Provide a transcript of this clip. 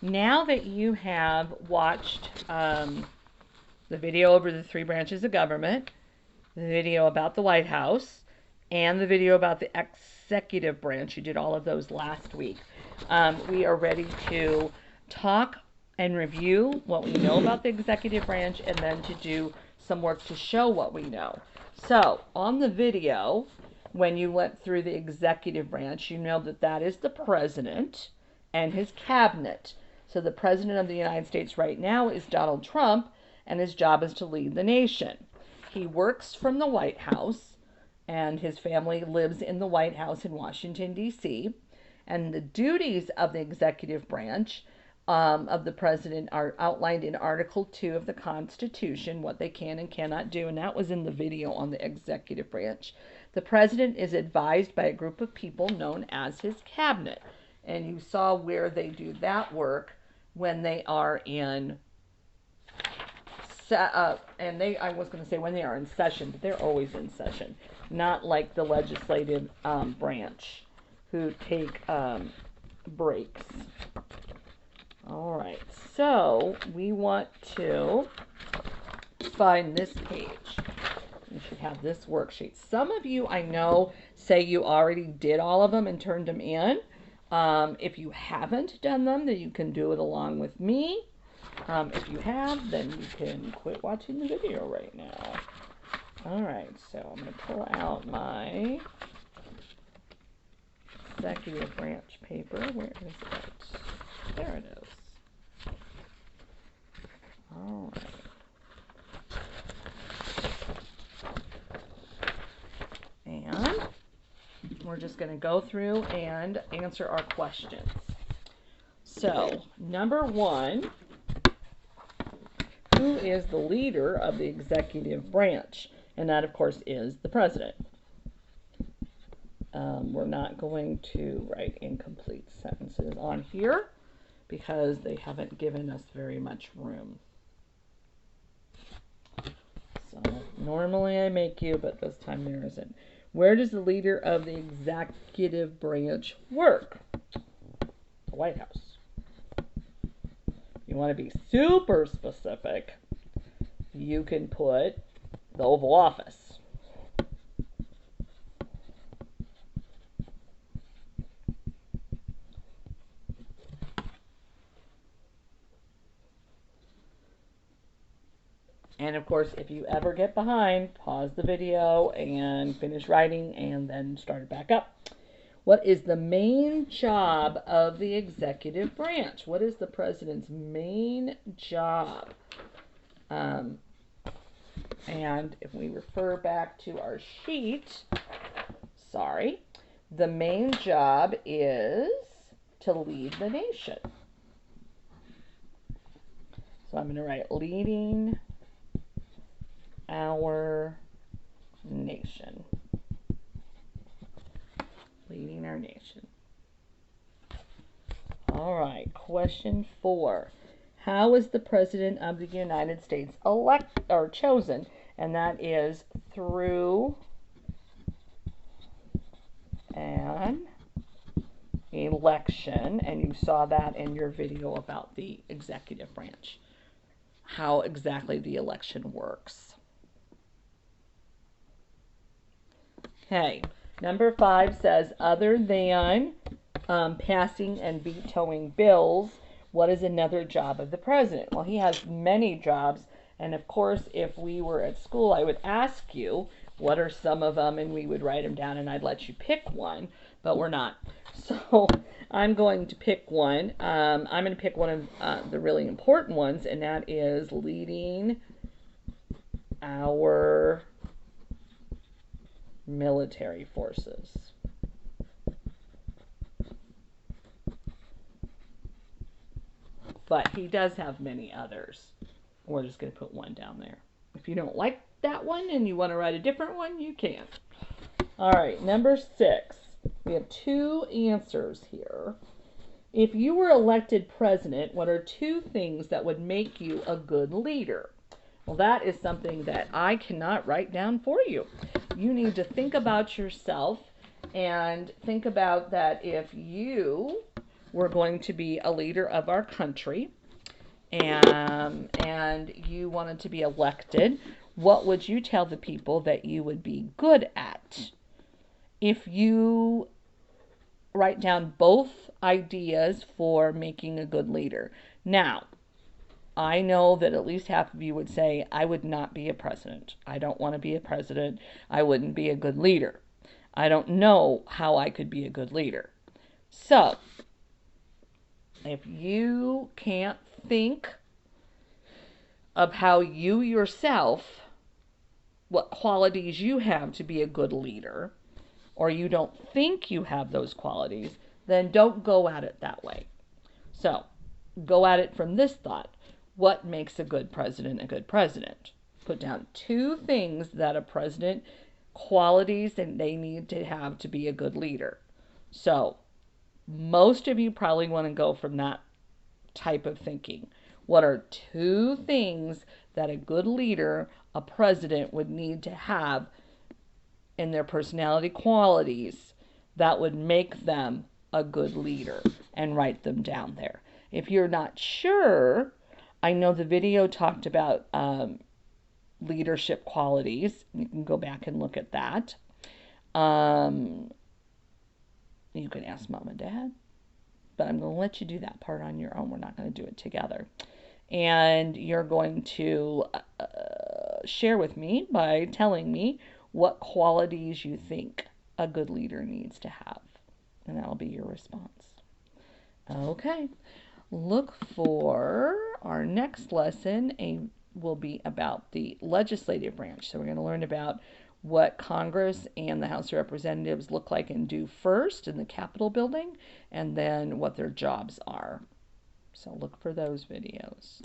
Now that you have watched the video over the three branches of government, the video about the White House, and the video about the executive branch, you did all of those last week, we are ready to talk and review what we know about the executive branch and then to do some work to show what we know. So, on the video, when you went through the executive branch, you know that that is the president and his cabinet. So the president of the United States right now is Donald Trump, and his job is to lead the nation. He works from the White House, and his family lives in the White House in Washington, D.C., and the duties of the executive branch of the president are outlined in Article 2 of the Constitution, what they can and cannot do, and that was in the video on the executive branch. The president is advised by a group of people known as his cabinet, and you saw where they do that work when they are in I was going to say when they are in session, but they're always in session, not like the legislative branch who take breaks. All right, so we want to find this page. You should have this worksheet. Some of you, I know, say you already did all of them and turned them in. If you haven't done them, then you can do it along with me. If you have, then you can quit watching the video right now. All right, so I'm going to pull out my executive branch paper. Where is it? There it is. All right. And we're just going to go through and answer our questions. So, number one, who is the leader of the executive branch? And that, of course, is the president. We're not going to write incomplete sentences on here because they haven't given us very much room. So normally I make you, but this time there isn't. Where does the leader of the executive branch work? The White House. If you want to be super specific, you can put the Oval Office. And of course, if you ever get behind, pause the video and finish writing and then start it back up. What is the main job of the executive branch? What is the president's main job? And if we refer back to our sheet, the main job is to lead the nation. So I'm going to write leading our nation. Leading our nation. All right, question 4. How is the President of the United States chosen? And that is through an election. And you saw that in your video about the executive branch, how exactly the election works. Okay, number 5 says, other than passing and vetoing bills, what is another job of the president? Well, he has many jobs, and of course, if we were at school, I would ask you, what are some of them, and we would write them down, and I'd let you pick one, but we're not. So I'm going to pick one. I'm going to pick one of the really important ones, and that is leading our military forces. But he does have many others. We're just going to put one down there. If you don't like that one and you want to write a different one, you can. All right, number 6. We have 2 answers here. If you were elected president, what are 2 things that would make you a good leader? Well, that is something that I cannot write down for you. You need to think about yourself and think about that if you were going to be a leader of our country, and you wanted to be elected, what would you tell the people that you would be good at? If you write down both ideas for making a good leader. Now, I know that at least half of you would say, I would not be a president. I don't want to be a president. I wouldn't be a good leader. I don't know how I could be a good leader. So, if you can't think of how you yourself, what qualities you have to be a good leader, or you don't think you have those qualities, then don't go at it that way. So, go at it from this thought. What makes a good president a good president? Put down 2 things that a president, qualities that they need to have to be a good leader. So, most of you probably want to go from that type of thinking. What are 2 things that a good leader, a president, would need to have in their personality qualities that would make them a good leader? And write them down there. If you're not sure, I know the video talked about leadership qualities. You can go back and look at that. You can ask mom and dad, but I'm going to let you do that part on your own. We're not going to do it together. And you're going to share with me by telling me what qualities you think a good leader needs to have. And that'll be your response. Okay. Look for our next lesson will be about the legislative branch. So we're going to learn about what Congress and the House of Representatives look like and do first in the Capitol building, and then what their jobs are. So look for those videos.